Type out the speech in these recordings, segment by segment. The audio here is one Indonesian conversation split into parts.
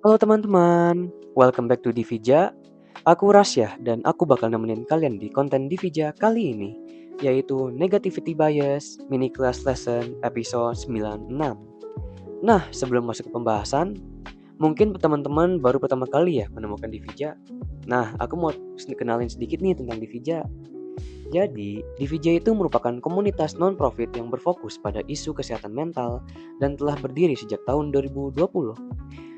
Halo teman-teman, welcome back to Divija. Aku Rasya dan aku bakal nemenin kalian di konten Divija kali ini, yaitu Negativity Bias Mini Class Lesson episode 96. Nah, sebelum masuk ke pembahasan, mungkin teman-teman baru pertama kali ya menemukan Divija. Nah, aku mau kenalin sedikit nih tentang Divija. Jadi, Divija itu merupakan komunitas non-profit yang berfokus pada isu kesehatan mental dan telah berdiri sejak tahun 2020.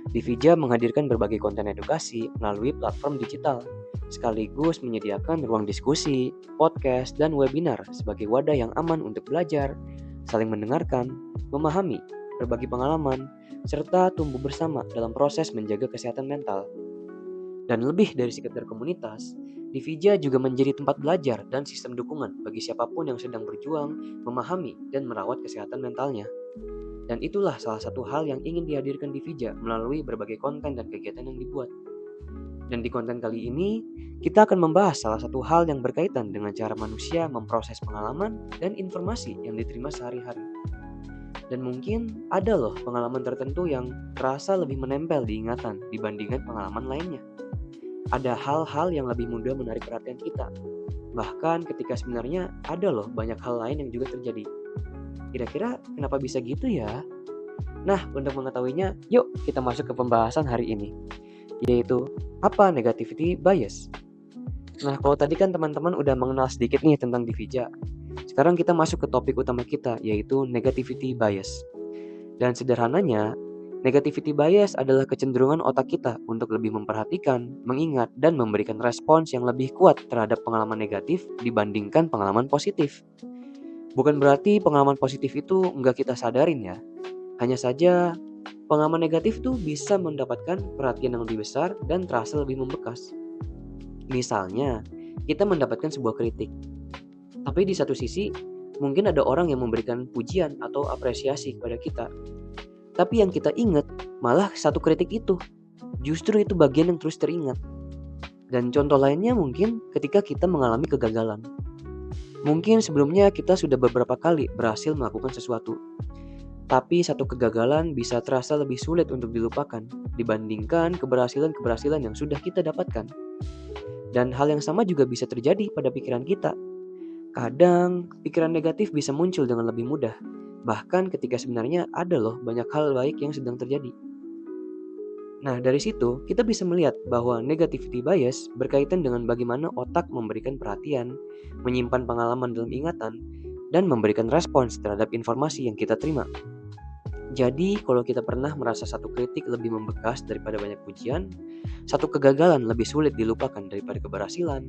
Divija menghadirkan berbagai konten edukasi melalui platform digital, sekaligus menyediakan ruang diskusi, podcast, dan webinar sebagai wadah yang aman untuk belajar, saling mendengarkan, memahami, berbagi pengalaman, serta tumbuh bersama dalam proses menjaga kesehatan mental. Dan lebih dari sekedar komunitas, Divija juga menjadi tempat belajar dan sistem dukungan bagi siapapun yang sedang berjuang, memahami, dan merawat kesehatan mentalnya. Dan itulah salah satu hal yang ingin dihadirkan di Vija melalui berbagai konten dan kegiatan yang dibuat. Dan di konten kali ini, kita akan membahas salah satu hal yang berkaitan dengan cara manusia memproses pengalaman dan informasi yang diterima sehari-hari. Dan mungkin ada loh pengalaman tertentu yang terasa lebih menempel di ingatan dibandingkan pengalaman lainnya. Ada hal-hal yang lebih mudah menarik perhatian kita. Bahkan ketika sebenarnya ada loh banyak hal lain yang juga terjadi. Kira-kira kenapa bisa gitu ya? Nah, untuk mengetahuinya, yuk kita masuk ke pembahasan hari ini, yaitu apa negativity bias. Nah, kalau tadi kan teman-teman udah mengenal sedikit nih tentang Divija. Sekarang kita masuk ke topik utama kita, yaitu negativity bias. Dan sederhananya, negativity bias adalah kecenderungan otak kita untuk lebih memperhatikan, mengingat, dan memberikan respons yang lebih kuat terhadap pengalaman negatif dibandingkan pengalaman positif. Bukan berarti pengalaman positif itu nggak kita sadarin ya. Hanya saja, pengalaman negatif tuh bisa mendapatkan perhatian yang lebih besar dan terasa lebih membekas. Misalnya, kita mendapatkan sebuah kritik. Tapi di satu sisi, mungkin ada orang yang memberikan pujian atau apresiasi kepada kita. Tapi yang kita ingat malah satu kritik itu. Justru itu bagian yang terus teringat. Dan contoh lainnya mungkin ketika kita mengalami kegagalan. Mungkin sebelumnya kita sudah beberapa kali berhasil melakukan sesuatu. Tapi satu kegagalan bisa terasa lebih sulit untuk dilupakan dibandingkan keberhasilan-keberhasilan yang sudah kita dapatkan. Dan hal yang sama juga bisa terjadi pada pikiran kita. Kadang, pikiran negatif bisa muncul dengan lebih mudah, bahkan ketika sebenarnya ada loh banyak hal baik yang sedang terjadi. Nah, dari situ kita bisa melihat bahwa negativity bias berkaitan dengan bagaimana otak memberikan perhatian, menyimpan pengalaman dalam ingatan, dan memberikan respons terhadap informasi yang kita terima. Jadi, kalau kita pernah merasa satu kritik lebih membekas daripada banyak pujian, satu kegagalan lebih sulit dilupakan daripada keberhasilan,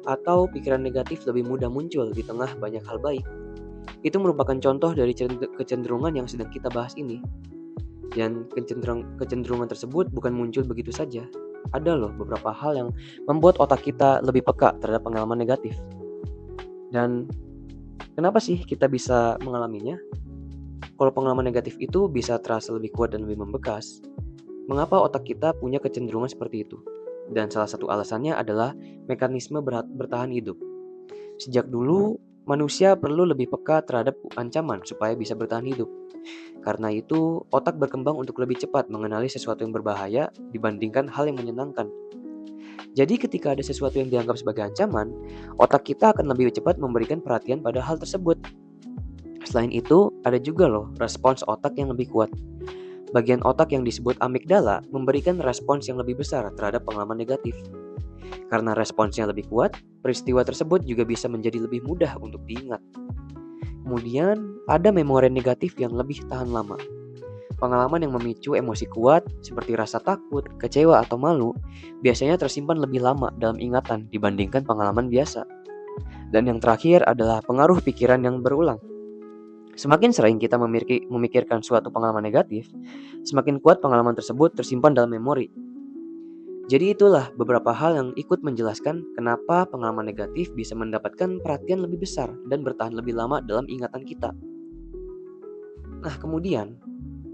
atau pikiran negatif lebih mudah muncul di tengah banyak hal baik, itu merupakan contoh dari kecenderungan yang sedang kita bahas ini. Dan kecenderungan tersebut bukan muncul begitu saja. Ada loh beberapa hal yang membuat otak kita lebih peka terhadap pengalaman negatif. Dan kenapa sih kita bisa mengalaminya? Kalau pengalaman negatif itu bisa terasa lebih kuat dan lebih membekas, mengapa otak kita punya kecenderungan seperti itu? Dan salah satu alasannya adalah mekanisme bertahan hidup. Sejak dulu, manusia perlu lebih peka terhadap ancaman supaya bisa bertahan hidup. Karena itu, otak berkembang untuk lebih cepat mengenali sesuatu yang berbahaya dibandingkan hal yang menyenangkan. Jadi ketika ada sesuatu yang dianggap sebagai ancaman, otak kita akan lebih cepat memberikan perhatian pada hal tersebut. Selain itu, ada juga loh respons otak yang lebih kuat. Bagian otak yang disebut amigdala memberikan respons yang lebih besar terhadap pengalaman negatif. Karena responsnya lebih kuat, peristiwa tersebut juga bisa menjadi lebih mudah untuk diingat. Kemudian, ada memori negatif yang lebih tahan lama. Pengalaman yang memicu emosi kuat, seperti rasa takut, kecewa, atau malu, biasanya tersimpan lebih lama dalam ingatan dibandingkan pengalaman biasa. Dan yang terakhir adalah pengaruh pikiran yang berulang. Semakin sering kita memikirkan suatu pengalaman negatif, semakin kuat pengalaman tersebut tersimpan dalam memori. Jadi itulah beberapa hal yang ikut menjelaskan kenapa pengalaman negatif bisa mendapatkan perhatian lebih besar dan bertahan lebih lama dalam ingatan kita. Nah, kemudian,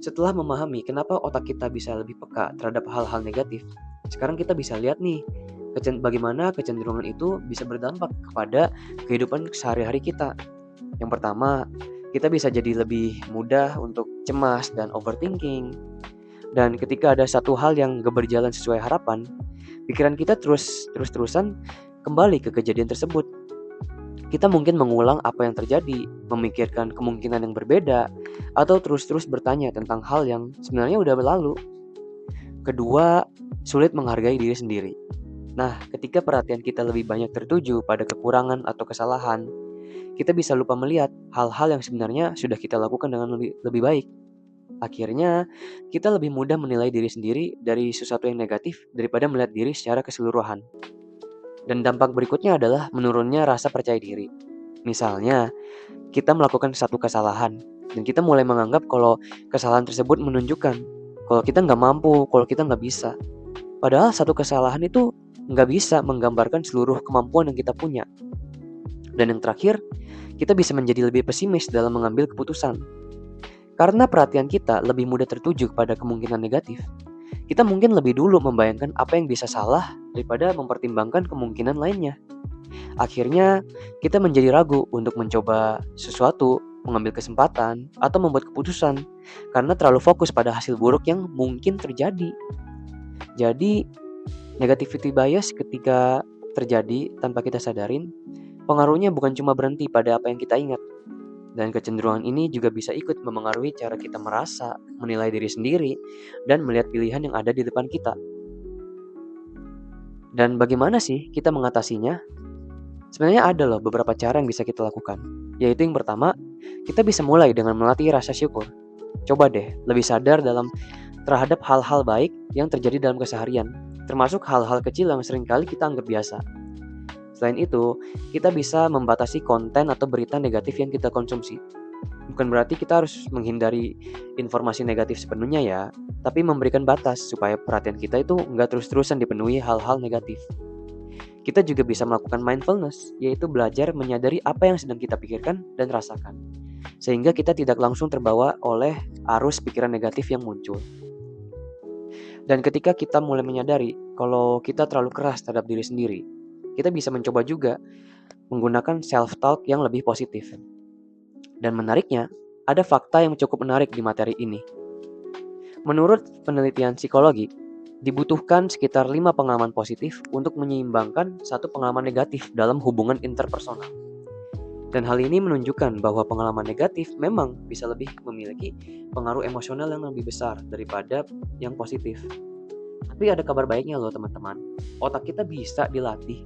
setelah memahami kenapa otak kita bisa lebih peka terhadap hal-hal negatif, sekarang kita bisa lihat nih, bagaimana kecenderungan itu bisa berdampak kepada kehidupan sehari-hari kita. Yang pertama, kita bisa jadi lebih mudah untuk cemas dan overthinking. Dan ketika ada satu hal yang gak berjalan sesuai harapan, pikiran kita terus-terusan kembali ke kejadian tersebut. Kita mungkin mengulang apa yang terjadi, memikirkan kemungkinan yang berbeda, atau terus-terus bertanya tentang hal yang sebenarnya udah berlalu. Kedua, sulit menghargai diri sendiri. Nah, ketika perhatian kita lebih banyak tertuju pada kekurangan atau kesalahan, kita bisa lupa melihat hal-hal yang sebenarnya sudah kita lakukan dengan lebih baik. Akhirnya, kita lebih mudah menilai diri sendiri dari sesuatu yang negatif daripada melihat diri secara keseluruhan. Dan dampak berikutnya adalah menurunnya rasa percaya diri. Misalnya, kita melakukan satu kesalahan, dan kita mulai menganggap kalau kesalahan tersebut menunjukkan kalau kita nggak mampu, kalau kita nggak bisa. Padahal satu kesalahan itu nggak bisa menggambarkan seluruh kemampuan yang kita punya. Dan yang terakhir, kita bisa menjadi lebih pesimis dalam mengambil keputusan. Karena perhatian kita lebih mudah tertuju pada kemungkinan negatif, kita mungkin lebih dulu membayangkan apa yang bisa salah daripada mempertimbangkan kemungkinan lainnya. Akhirnya, kita menjadi ragu untuk mencoba sesuatu, mengambil kesempatan, atau membuat keputusan karena terlalu fokus pada hasil buruk yang mungkin terjadi. Jadi, negativity bias ketika terjadi tanpa kita sadarin, pengaruhnya bukan cuma berhenti pada apa yang kita ingat. Dan kecenderungan ini juga bisa ikut memengaruhi cara kita merasa, menilai diri sendiri, dan melihat pilihan yang ada di depan kita. Dan bagaimana sih kita mengatasinya? Sebenarnya ada loh beberapa cara yang bisa kita lakukan. Yaitu yang pertama, kita bisa mulai dengan melatih rasa syukur. Coba deh, lebih sadar terhadap hal-hal baik yang terjadi dalam keseharian, termasuk hal-hal kecil yang seringkali kita anggap biasa. Selain itu, kita bisa membatasi konten atau berita negatif yang kita konsumsi. Bukan berarti kita harus menghindari informasi negatif sepenuhnya ya, tapi memberikan batas supaya perhatian kita itu nggak terus-terusan dipenuhi hal-hal negatif. Kita juga bisa melakukan mindfulness, yaitu belajar menyadari apa yang sedang kita pikirkan dan rasakan, sehingga kita tidak langsung terbawa oleh arus pikiran negatif yang muncul. Dan ketika kita mulai menyadari kalau kita terlalu keras terhadap diri sendiri, kita bisa mencoba juga menggunakan self-talk yang lebih positif. Dan menariknya, ada fakta yang cukup menarik di materi ini. Menurut penelitian psikologi, dibutuhkan sekitar 5 pengalaman positif untuk menyeimbangkan satu pengalaman negatif dalam hubungan interpersonal. Dan hal ini menunjukkan bahwa pengalaman negatif memang bisa lebih memiliki pengaruh emosional yang lebih besar daripada yang positif. Tapi ada kabar baiknya loh teman-teman, otak kita bisa dilatih.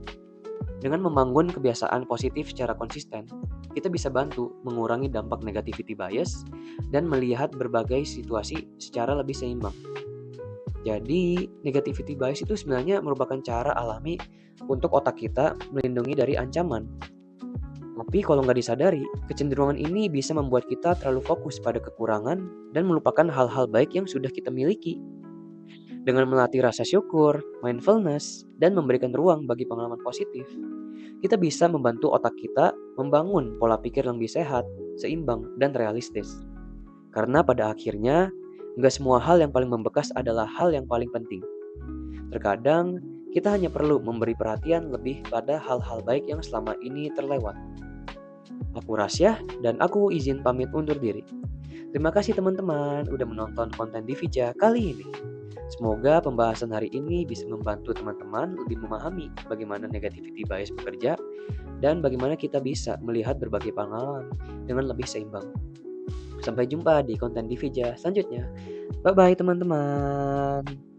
Dengan membangun kebiasaan positif secara konsisten, kita bisa bantu mengurangi dampak negativity bias dan melihat berbagai situasi secara lebih seimbang. Jadi, negativity bias itu sebenarnya merupakan cara alami untuk otak kita melindungi dari ancaman. Tapi kalau nggak disadari, kecenderungan ini bisa membuat kita terlalu fokus pada kekurangan dan melupakan hal-hal baik yang sudah kita miliki. Dengan melatih rasa syukur, mindfulness, dan memberikan ruang bagi pengalaman positif, kita bisa membantu otak kita membangun pola pikir yang lebih sehat, seimbang, dan realistis. Karena pada akhirnya, nggak semua hal yang paling membekas adalah hal yang paling penting. Terkadang, kita hanya perlu memberi perhatian lebih pada hal-hal baik yang selama ini terlewat. Aku Rasya, dan aku izin pamit undur diri. Terima kasih teman-teman udah menonton konten Divija kali ini. Semoga pembahasan hari ini bisa membantu teman-teman lebih memahami bagaimana negativity bias bekerja dan bagaimana kita bisa melihat berbagai pengalaman dengan lebih seimbang. Sampai jumpa di konten Divija selanjutnya. Bye-bye teman-teman.